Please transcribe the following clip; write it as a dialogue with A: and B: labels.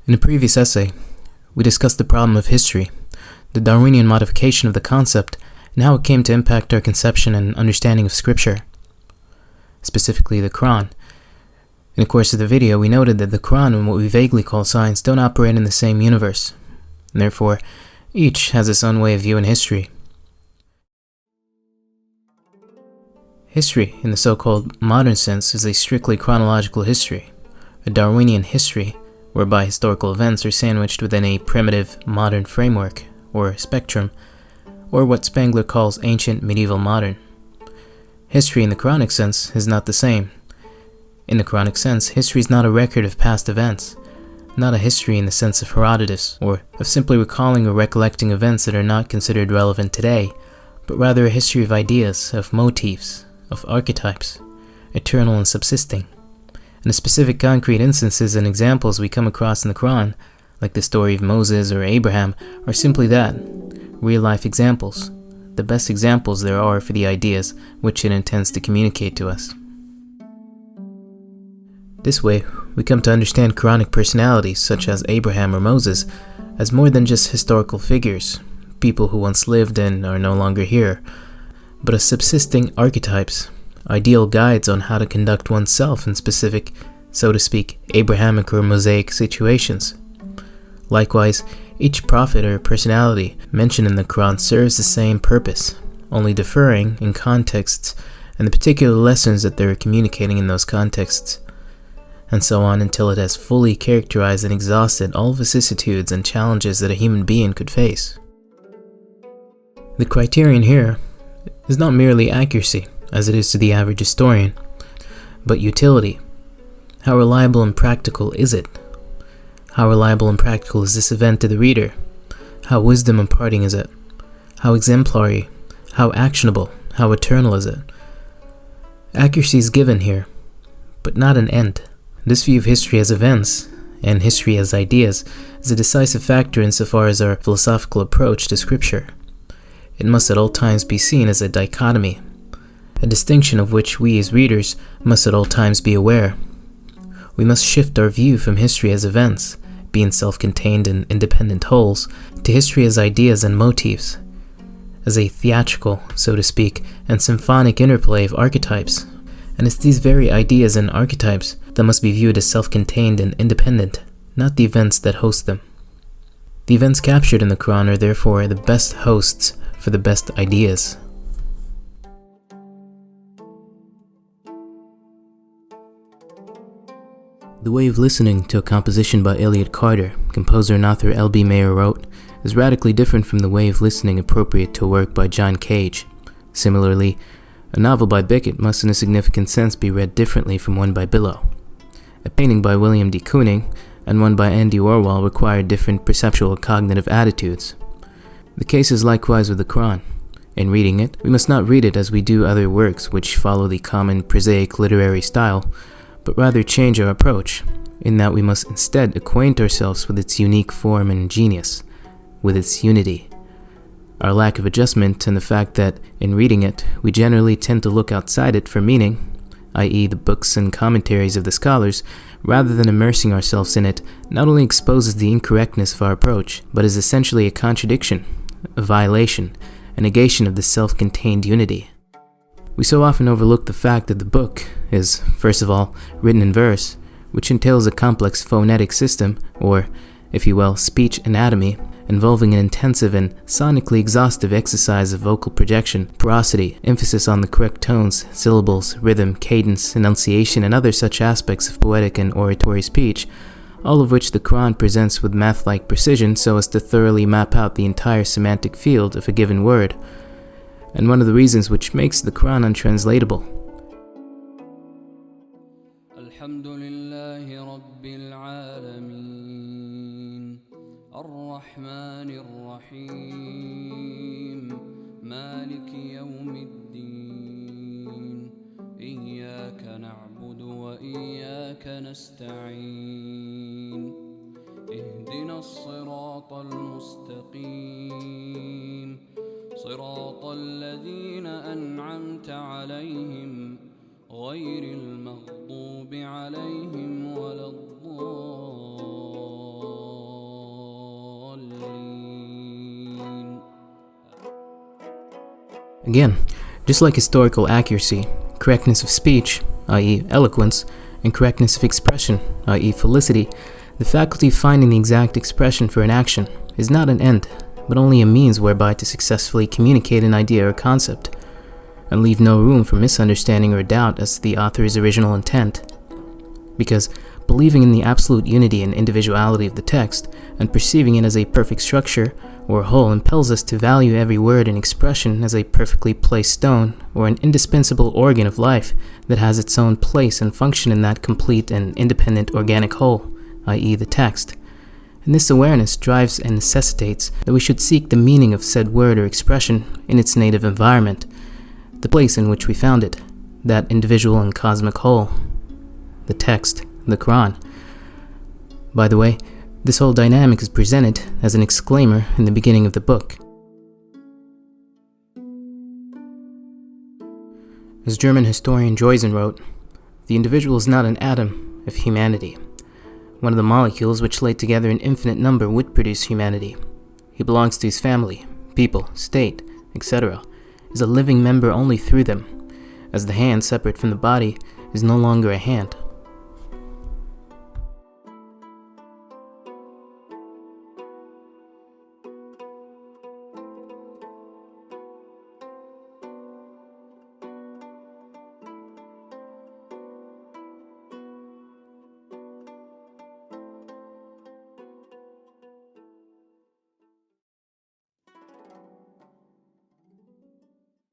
A: In a previous essay, we discussed the problem of history, the Darwinian modification of the concept, and how it came to impact our conception and understanding of Scripture, specifically the Quran. In the course of the video, we noted that the Quran and what we vaguely call science don't operate in the same universe, and therefore, each has its own way of viewing history. History, in the so-called modern sense, is a strictly chronological history, a Darwinian history, whereby historical events are sandwiched within a primitive modern framework, or spectrum, or what Spengler calls ancient medieval modern. History in the Quranic sense is not the same. In the Quranic sense, history is not a record of past events, not a history in the sense of Herodotus, or of simply recalling or recollecting events that are not considered relevant today, but rather a history of ideas, of motifs, of archetypes, eternal and subsisting. And the specific concrete instances and examples we come across in the Quran, like the story of Moses or Abraham, are simply that, real-life examples, the best examples there are for the ideas which it intends to communicate to us. This way, we come to understand Quranic personalities such as Abraham or Moses as more than just historical figures, people who once lived and are no longer here, but as subsisting archetypes, ideal guides on how to conduct oneself in specific, so to speak, Abrahamic or Mosaic situations. Likewise, each prophet or personality mentioned in the Quran serves the same purpose, only differing in contexts and the particular lessons that they're communicating in those contexts, and so on until it has fully characterized and exhausted all vicissitudes and challenges that a human being could face. The criterion here is not merely accuracy, as it is to the average historian, but utility. How reliable and practical is it? How reliable and practical is this event to the reader? How wisdom imparting is it? How exemplary? How actionable? How eternal is it? Accuracy is given here, but not an end. This view of history as events, and history as ideas, is a decisive factor insofar as our philosophical approach to Scripture. It must at all times be seen as a dichotomy, a distinction of which we as readers must at all times be aware. We must shift our view from history as events, being self-contained and independent wholes, to history as ideas and motifs, as a theatrical, so to speak, and symphonic interplay of archetypes. And it's these very ideas and archetypes that must be viewed as self-contained and independent, not the events that host them. The events captured in the Quran are therefore the best hosts for the best ideas. The way of listening to a composition by Elliott Carter, composer and author L.B. Mayer wrote, is radically different from the way of listening appropriate to a work by John Cage. Similarly, a novel by Beckett must in a significant sense be read differently from one by Billow. A painting by William D. Kooning and one by Andy Warhol require different perceptual and cognitive attitudes. The case is likewise with the Quran. In reading it, we must not read it as we do other works which follow the common prosaic literary style, but rather change our approach, in that we must instead acquaint ourselves with its unique form and genius, with its unity. Our lack of adjustment and the fact that, in reading it, we generally tend to look outside it for meaning, i.e. the books and commentaries of the scholars, rather than immersing ourselves in it, not only exposes the incorrectness of our approach, but is essentially a contradiction, a violation, a negation of the self-contained unity. We so often overlook the fact that the book is, first of all, written in verse, which entails a complex phonetic system, or, if you will, speech anatomy, involving an intensive and sonically exhaustive exercise of vocal projection, porosity, emphasis on the correct tones, syllables, rhythm, cadence, enunciation, and other such aspects of poetic and oratory speech, all of which the Quran presents with math-like precision so as to thoroughly map out the entire semantic field of a given word, and one of the reasons which makes the Quran untranslatable.
B: Alhamdulillahi Rabbil Alameen, Ar-Rahmanir Rahim, Maliki Yawmiddin, Iyyaka na'budu wa iyyaka nasta'in, Ihdina as-sirata al-mustaqim, صراط الذين أنعمت عليهم غير المغضوب عليهم ولا الضالين
A: Again, just like historical accuracy, correctness of speech, i.e. eloquence, and correctness of expression, i.e. felicity, the faculty of finding the exact expression for an action is not an end, but only a means whereby to successfully communicate an idea or concept, and leave no room for misunderstanding or doubt as to the author's original intent. Because believing in the absolute unity and individuality of the text, and perceiving it as a perfect structure or whole, impels us to value every word and expression as a perfectly placed stone or an indispensable organ of life that has its own place and function in that complete and independent organic whole, i.e. the text. And this awareness drives and necessitates that we should seek the meaning of said word or expression in its native environment, the place in which we found it, that individual and cosmic whole, the text, the Quran. By the way, this whole dynamic is presented as an exclaimer in the beginning of the book. As German historian Joysen wrote, the individual is not an atom of humanity. One of the molecules which laid together an infinite number would produce humanity. He belongs to his family, people, state, etc., is a living member only through them, as the hand separate from the body is no longer a hand.